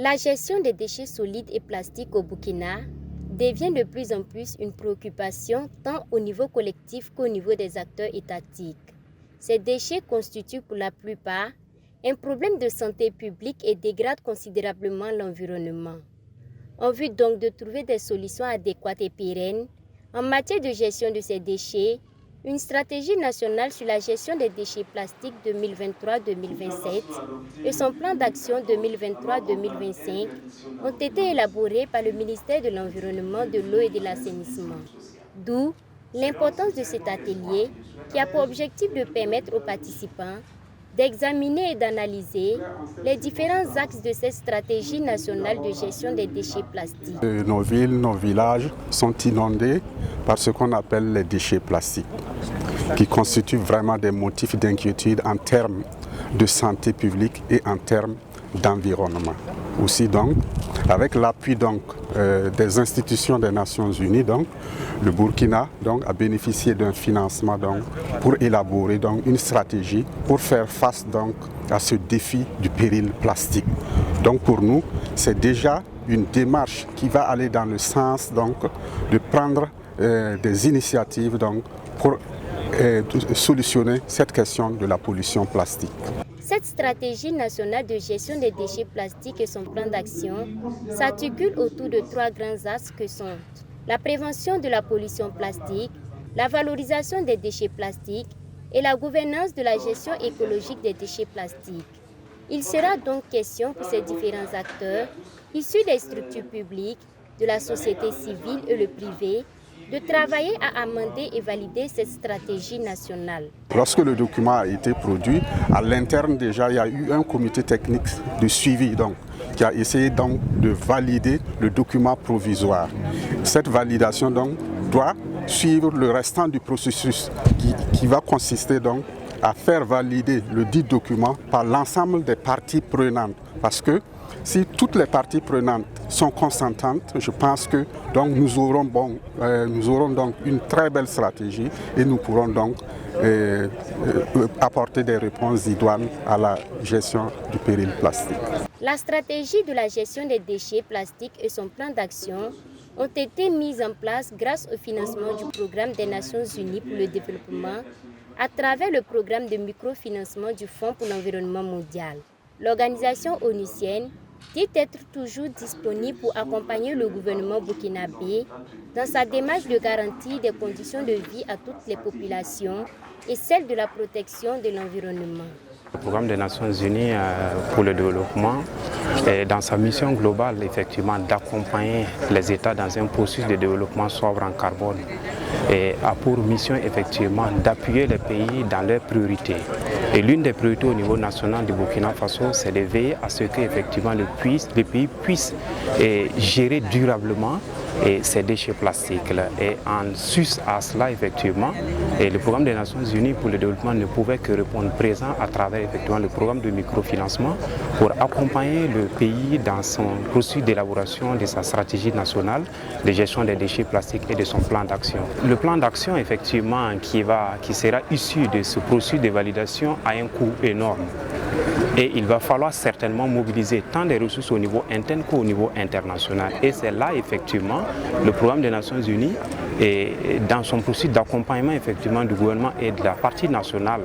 La gestion des déchets solides et plastiques au Burkina devient de plus en plus une préoccupation tant au niveau collectif qu'au niveau des acteurs étatiques. Ces déchets constituent pour la plupart un problème de santé publique et dégradent considérablement l'environnement. En vue donc de trouver des solutions adéquates et pérennes en matière de gestion de ces déchets, une stratégie nationale sur la gestion des déchets plastiques 2023-2027 et son plan d'action 2023-2025 ont été élaborés par le ministère de l'Environnement, de l'Eau et de l'Assainissement. D'où l'importance de cet atelier qui a pour objectif de permettre aux participants d'examiner et d'analyser les différents axes de cette stratégie nationale de gestion des déchets plastiques. Nos villes, nos villages sont inondés par ce qu'on appelle les déchets plastiques, qui constituent vraiment des motifs d'inquiétude en termes de santé publique et en termes d'environnement. Aussi donc, avec l'appui des institutions des Nations Unies, le Burkina a bénéficié d'un financement pour élaborer une stratégie pour faire face à ce défi du péril plastique. Donc pour nous, c'est déjà une démarche qui va aller dans le sens de prendre des initiatives pour solutionner cette question de la pollution plastique. Cette stratégie nationale de gestion des déchets plastiques et son plan d'action s'articule autour de trois grands axes que sont la prévention de la pollution plastique, la valorisation des déchets plastiques et la gouvernance de la gestion écologique des déchets plastiques. Il sera donc question pour ces différents acteurs, issus des structures publiques, de la société civile et le privé, de travailler à amender et valider cette stratégie nationale. Lorsque le document a été produit, à l'interne déjà, il y a eu un comité technique de suivi qui a essayé de valider le document provisoire. Cette validation doit suivre le restant du processus qui va consister à faire valider le dit document par l'ensemble des parties prenantes. Parce que si toutes les parties prenantes sont consentantes, je pense que nous aurons une très belle stratégie et nous pourrons apporter des réponses idoines à la gestion du péril plastique. La stratégie de la gestion des déchets plastiques et son plan d'action ont été mises en place grâce au financement du Programme des Nations Unies pour le développement à travers le programme de microfinancement du Fonds pour l'environnement mondial. L'organisation onusienne dit être toujours disponible pour accompagner le gouvernement burkinabé dans sa démarche de garantir des conditions de vie à toutes les populations et celle de la protection de l'environnement. Le programme des Nations Unies pour le développement est dans sa mission globale effectivement d'accompagner les États dans un processus de développement sobre en carbone et a pour mission effectivement d'appuyer les pays dans leurs priorités. Et l'une des priorités au niveau national du Burkina Faso, c'est de veiller à ce que effectivement les pays puissent gérer durablement ces déchets plastiques. Et en sus à cela, effectivement, le programme des Nations Unies pour le développement ne pouvait que répondre présent à travers effectivement le programme de microfinancement pour accompagner le pays dans son processus d'élaboration de sa stratégie nationale de gestion des déchets plastiques et de son plan d'action. Le plan d'action, effectivement, qui sera issu de ce processus de validation a un coût énorme. Et il va falloir certainement mobiliser tant des ressources au niveau interne qu'au niveau international. Et c'est là, effectivement, le programme des Nations Unies, et dans son processus d'accompagnement effectivement du gouvernement et de la partie nationale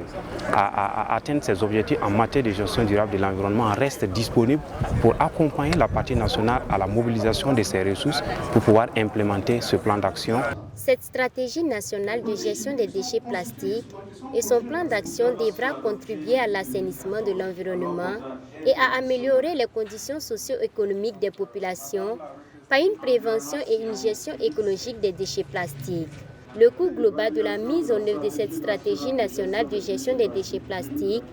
à atteindre ses objectifs en matière de gestion durable de l'environnement, reste disponible pour accompagner la partie nationale à la mobilisation de ses ressources pour pouvoir implémenter ce plan d'action. Cette stratégie nationale de gestion des déchets plastiques et son plan d'action devra contribuer à l'assainissement de l'environnement et à améliorer les conditions socio-économiques des populations par une prévention et une gestion écologique des déchets plastiques. Le coût global de la mise en œuvre de cette stratégie nationale de gestion des déchets plastiques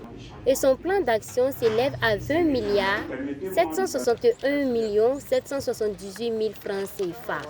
et son plan d'action s'élève à 20 milliards 761 778 000 francs CFA.